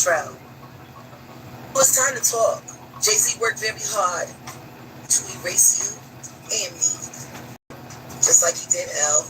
Cantrell. Well, it's time to talk. Jay-Z worked very hard to erase you and me, just like he did L,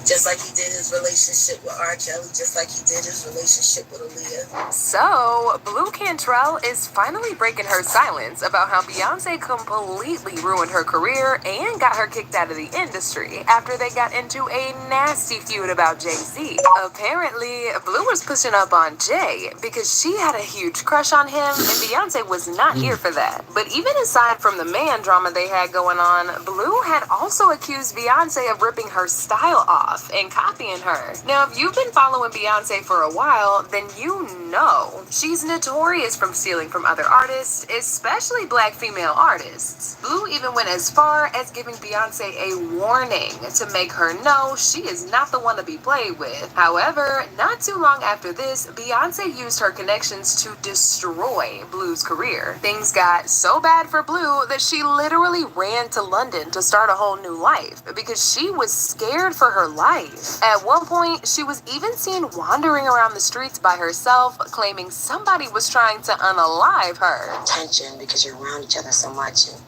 just like he did his relationship with R. Kelly, just like he did his relationship with Aaliyah. So, Blue Cantrell is finally breaking her silence about how Beyoncé completely ruined her career and got her kicked out of the industry after they got into a nasty feud about Jay-Z. Apparently, Blue was pushing up on Jay because she had a huge crush on him and Beyoncé was not here for that. But even aside from the man drama they had going on, Blue had also accused Beyoncé of ripping her style off and copying her. Now, if you've been following Beyoncé for a while, then you know she's notorious from stealing from other artists, especially black female artists. Blue even went as far as giving Beyoncé a warning to make her know she is not the one to be played with. However, not too long after this, Beyoncé used her connections to destroy Blue's career. Things got so bad for Blue that she literally ran to London to start a whole new life because she was scared for her life. At one point, she was even seen wandering around the streets by herself, claiming somebody was trying to unalive her. Tension because you're around each other so much and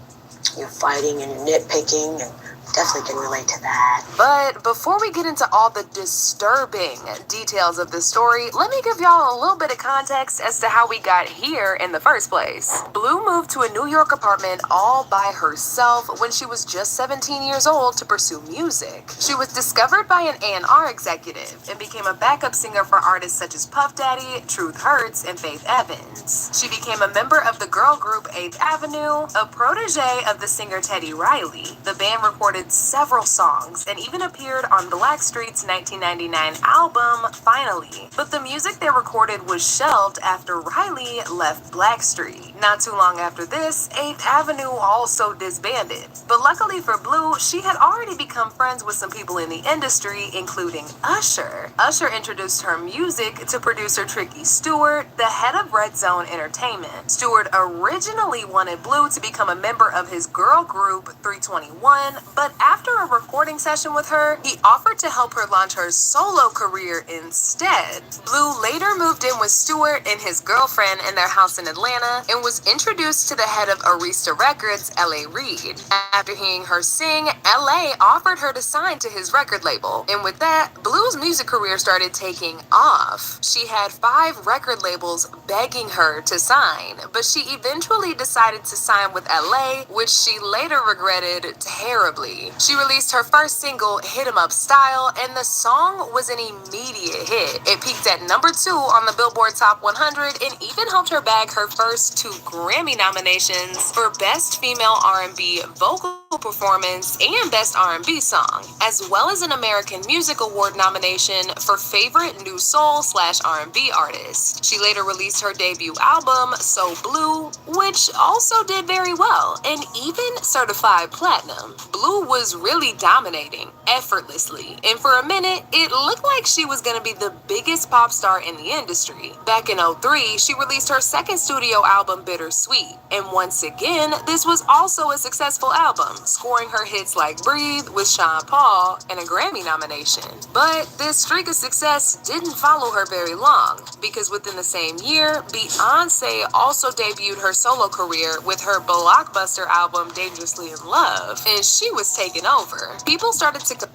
you're fighting and you're nitpicking and definitely can relate to that. But before we get into all the disturbing details of this story, let me give y'all a little bit of context as to how we got here in the first place. Blue moved to a New York apartment all by herself when she was just 17 years old to pursue music. She was discovered by an A&R executive and became a backup singer for artists such as Puff Daddy, Truth Hurts, and Faith Evans. She became a member of the girl group 8th Avenue, a protege of the singer Teddy Riley. The band recorded several songs and even appeared on Blackstreet's 1999 album, Finally. But the music they recorded was shelved after Riley left Blackstreet. Not too long after this, 8th Avenue also disbanded. But luckily for Blue, she had already become friends with some people in the industry, including Usher. Usher introduced her music to producer Tricky Stewart, the head of Red Zone Entertainment. Stewart originally wanted Blue to become a member of his girl group 321, but after a recording session with her, he offered to help her launch her solo career instead. Blue later moved in with Stewart and his girlfriend in their house in Atlanta and was introduced to the head of Arista Records, L.A. Reid. After hearing her sing, L.A. offered her to sign to his record label. And with that, Blue's music career started taking off. She had 5 record labels begging her to sign, but she eventually decided to sign with L.A., which she later regretted terribly. She released her first single, Hit 'Em Up Style, and the song was an immediate hit. It peaked at number 2 on the Billboard Top 100 and even helped her bag her first 2 Grammy nominations for Best Female R&B Vocal Performance and Best R&B Song, as well as an American Music Award nomination for Favorite New Soul/R&B Artist. She later released her debut album, So Blue, which also did very well, and even certified platinum. Blue was really dominating, effortlessly, and for a minute, it looked like she was going to be the biggest pop star in the industry. Back in 2003, she released her second studio album, Bittersweet, and once again, this was also a successful album, scoring her hits like Breathe with Sean Paul and a Grammy nomination. But this streak of success didn't follow her very long, because within the same year, Beyoncé also debuted her solo career with her blockbuster album, Dangerously in Love, and she was taking over. People started to...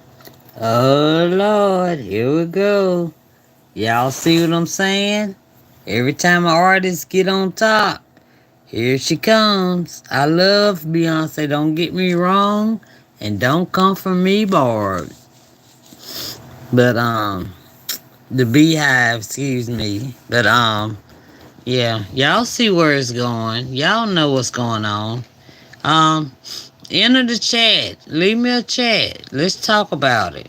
Oh Lord, here we go. Y'all see what I'm saying? Every time an artist get on top, here she comes. I love Beyonce, don't get me wrong, and don't come for me, Barb. But the Beehive, excuse me. But yeah, y'all see where it's going. Y'all know what's going on. Um, Enter the chat. Leave me a chat. Let's talk about it.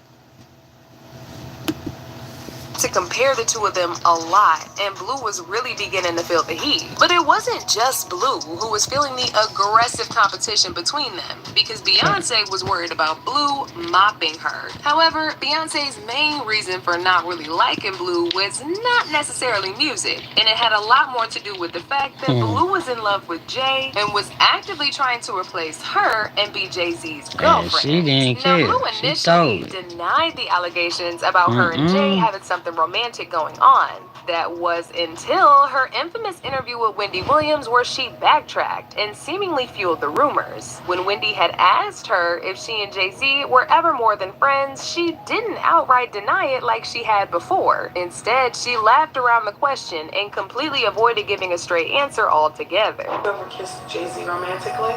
to compare the two of them a lot, and Blue was really beginning to feel the heat. But it wasn't just Blue who was feeling the aggressive competition between them, because Beyoncé was worried about Blue mopping her. However, Beyoncé's main reason for not really liking Blue was not necessarily music, and it had a lot more to do with the fact that Blue was in love with Jay and was actively trying to replace her and be Jay-Z's girlfriend. She didn't Now, care. Blue initially denied the allegations about her and Jay having something romantic going on. That was until her infamous interview with Wendy Williams, where she backtracked and seemingly fueled the rumors. When Wendy had asked her if she and Jay-Z were ever more than friends, she didn't outright deny it like she had before. Instead, she laughed around the question and completely avoided giving a straight answer altogether. You ever kissed Jay-Z romantically?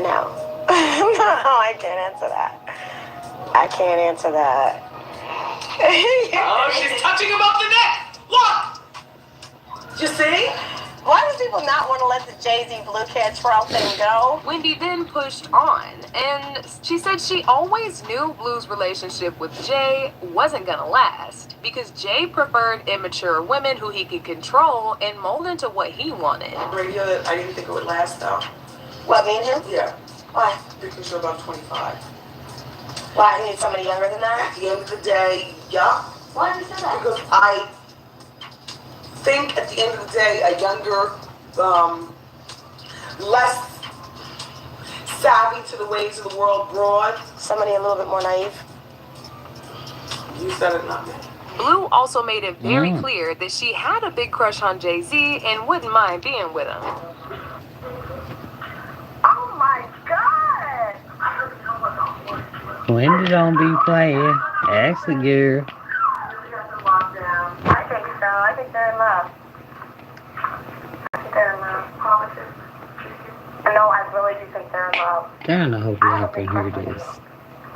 No. No, I can't answer that. I can't answer that. Oh, she's touching him up the neck! Look! You see? Why do people not want to let the Jay-Z Blue Cat Trout thing go? Wendy then pushed on, and she said she always knew Blue's relationship with Jay wasn't gonna last, because Jay preferred immature women who he could control and mold into what he wanted. Radio, I didn't think it would last, though. What, me and him? Yeah. Why? Because you're about 25. Why, I need somebody younger than that? At the end of the day, yeah. Why did you say that? Because I think at the end of the day, a younger, less savvy to the ways of the world broad. Somebody a little bit more naive. You said it, not me. Blue also made it very clear that she had a big crush on Jay-Z and wouldn't mind being with him. Oh my God! Wendy don't be playing. Ask the girl. I think so. I think they're in love. I think they're in love. No, I really do think they're in love. Darn, I hope y'all can hear this.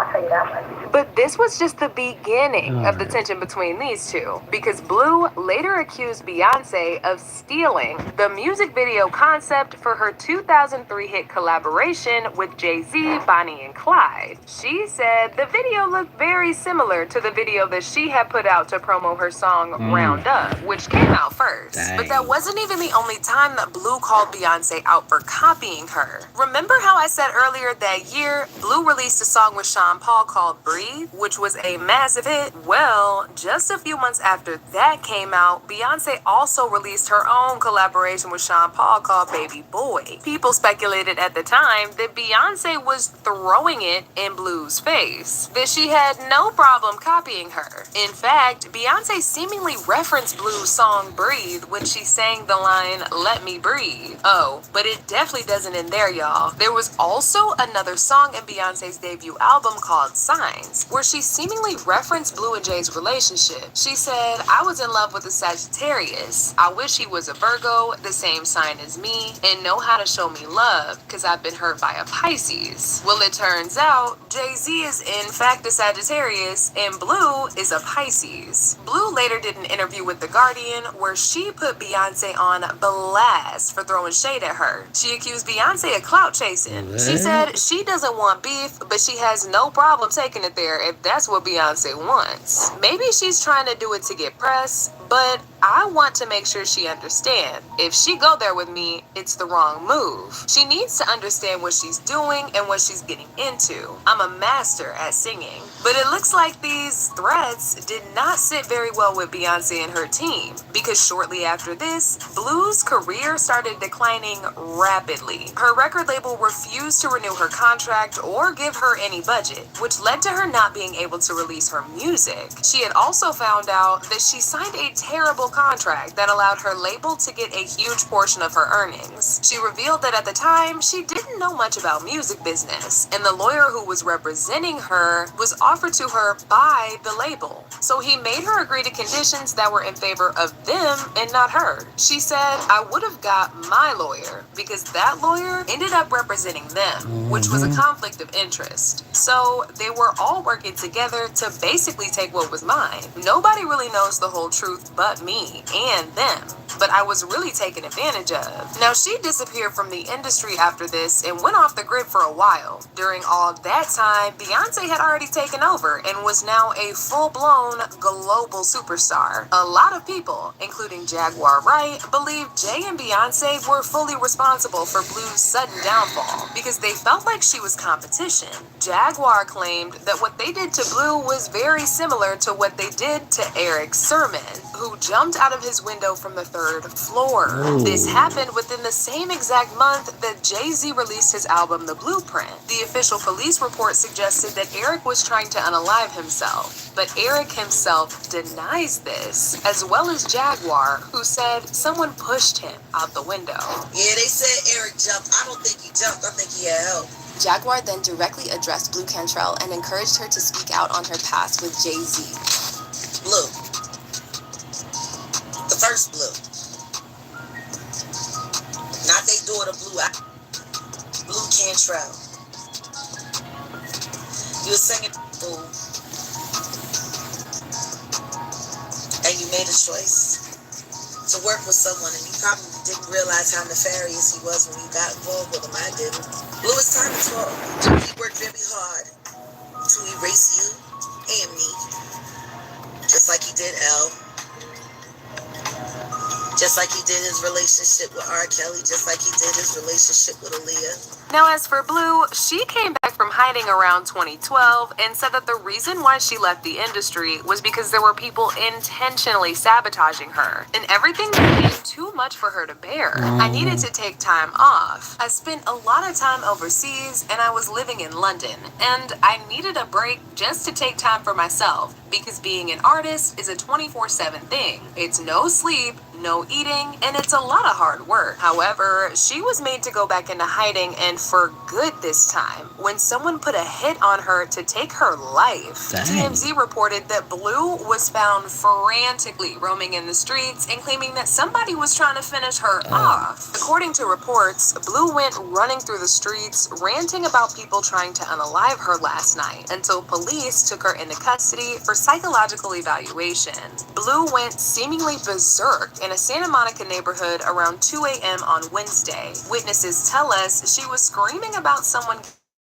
I'll tell you that much. But this was just the beginning of the tension between these two, because Blue later accused Beyoncé of stealing the music video concept for her 2003 hit collaboration with Jay-Z, Bonnie and Clyde. She said the video looked very similar to the video that she had put out to promo her song Round Up, which came out first. Dang. But that wasn't even the only time that Blue called Beyoncé out for copying her. Remember how I said earlier that year, Blue released a song with Sean Paul called Breathe, which was a massive hit? Well, just a few months after that came out, Beyoncé also released her own collaboration with Sean Paul called Baby Boy. People speculated at the time that Beyoncé was throwing it in Blue's face, that she had no problem copying her. In fact, Beyoncé seemingly referenced Blue's song Breathe when she sang the line, "Let me breathe." Oh, but it definitely doesn't end there, y'all. There was also another song in Beyoncé's debut album called Signs, where she seemingly referenced Blue and Jay's relationship. She said, "I was in love with a Sagittarius. I wish he was a Virgo, the same sign as me, and know how to show me love, because I've been hurt by a Pisces." Well, it turns out Jay-Z is in fact a Sagittarius and Blue is a Pisces. Blue later did an interview with The Guardian where she put Beyoncé on blast for throwing shade at her. She accused Beyoncé of clout chasing. She said she doesn't want beef, but she has no problem taking it there if that's what Beyoncé wants. Maybe she's trying to do it to get press, but I want to make sure she understands. If she go there with me, it's the wrong move. She needs to understand what she's doing and what she's getting into. I'm a master at singing. But it looks like these threats did not sit very well with Beyoncé and her team, because shortly after this, Blue's career started declining rapidly. Her record label refused to renew her contract or give her any budget, which led to her not being able to release her music. She had also found out that she signed a terrible contract that allowed her label to get a huge portion of her earnings. She revealed that at the time, she didn't know much about music business, and the lawyer who was representing her was offered to her by the label. So he made her agree to conditions that were in favor of them and not her. She said, "I would have got my lawyer because that lawyer ended up representing them, which was a conflict of interest. So they were all working together to basically take what was mine. Nobody really knows the whole truth but me and them, but I was really taken advantage of." Now, she disappeared from the industry after this and went off the grid for a while. During all that time, Beyoncé had already taken over and was now a full-blown global superstar. A lot of people, including Jaguar Wright, believe Jay and Beyoncé were fully responsible for Blue's sudden downfall because they felt like she was competition. Jaguar claimed that what they did to Blue was very similar to what they did to Eric Sermon, who jumped out of his window from the 3rd floor. Ooh. This happened within the same exact month that Jay-Z released his album The Blueprint. The official police report suggested that Eric was trying to unalive himself, but Eric himself denies this, as well as Jaguar, who said someone pushed him out the window. Yeah, they said Eric jumped. I don't think he jumped. I think he had help. Jaguar then directly addressed Blue Cantrell and encouraged her to speak out on her past with Jay-Z. Blue. The first Blue. Not they daughter Blue. Blue Cantrell. You were singing Blue. And you made a choice to work with someone, and you probably didn't realize how nefarious he was when you got involved with him. I didn't. Blue, it's time to talk. He worked very hard to erase you and me, just like he did L, just like he did his relationship with R. Kelly, just like he did his relationship with Aaliyah. Now, as for Blue, she came back from hiding around 2012 and said that the reason why she left the industry was because there were people intentionally sabotaging her, and everything became too much for her to bear. I needed to take time off. I spent a lot of time overseas, and I was living in London, and I needed a break just to take time for myself, because being an artist is a 24/7 thing. It's no sleep, no eating, and it's a lot of hard work. However, she was made to go back into hiding, and for good this time, when someone put a hit on her to take her life. Dang. TMZ reported that Blue was found frantically roaming in the streets and claiming that somebody was trying to finish her off. According to reports, Blue went running through the streets, ranting about people trying to unalive her last night, until police took her into custody for psychological evaluation. Blue went seemingly berserk in a Santa Monica neighborhood around 2 a.m. on Wednesday. Witnesses tell us she was screaming about someone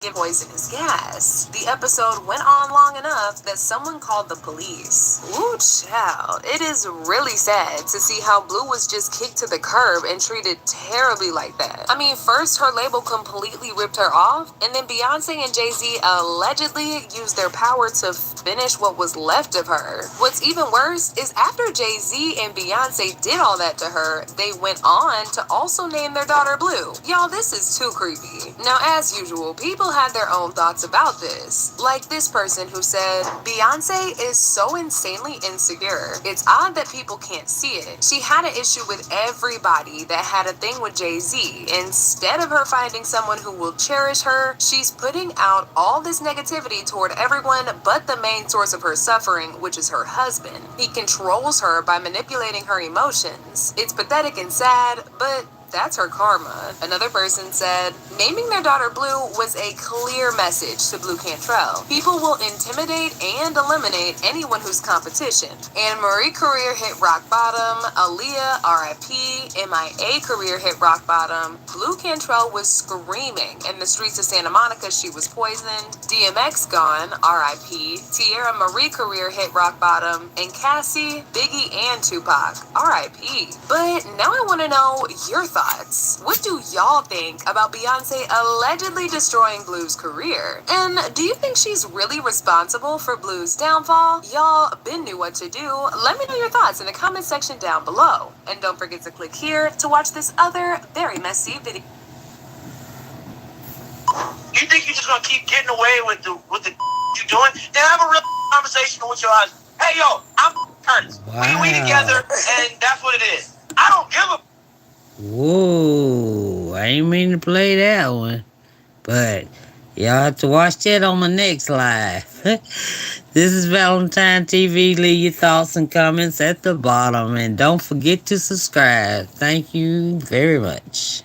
giving poisonous gas. The episode went on long enough that someone called the police. Ooh, child. It is really sad to see how Blue was just kicked to the curb and treated terribly like that. I mean, first her label completely ripped her off, and then Beyoncé and Jay-Z allegedly used their power to finish what was left of her. What's even worse is after Jay-Z and Beyoncé did all that to her, they went on to also name their daughter Blue. Y'all, this is too creepy. Now, as usual, people had their own thoughts about this. Like this person who said, Beyoncé is so insanely insecure. It's odd that people can't see it. She had an issue with everybody that had a thing with Jay-Z. Instead of her finding someone who will cherish her, she's putting out all this negativity toward everyone but the main source of her suffering, which is her husband. He controls her by manipulating her emotions. It's pathetic and sad, but that's her karma. Another person said, naming their daughter Blue was a clear message to Blue Cantrell. People will intimidate and eliminate anyone who's competition. Anne Marie career hit rock bottom. Aaliyah, R.I.P. MIA career hit rock bottom. Blue Cantrell was screaming in the streets of Santa Monica she was poisoned. DMX gone, R.I.P. Tierra Marie career hit rock bottom. And Cassie, Biggie, and Tupac, R.I.P. But now I want to know your thoughts. What do y'all think about Beyoncé allegedly destroying Blue's career? And do you think she's really responsible for Blue's downfall? Y'all been knew what to do. Let me know your thoughts in the comment section down below. And don't forget to click here to watch this other very messy video. You think you're just gonna keep getting away with the you're doing? Then have a real conversation with your husband. Hey yo, I'm Curtis. Wow. We together, and that's what it is. I don't give a. Whoa, I ain't mean to play that one. But y'all have to watch that on my next live. This is Valentine TV. Leave your thoughts and comments at the bottom. And don't forget to subscribe. Thank you very much.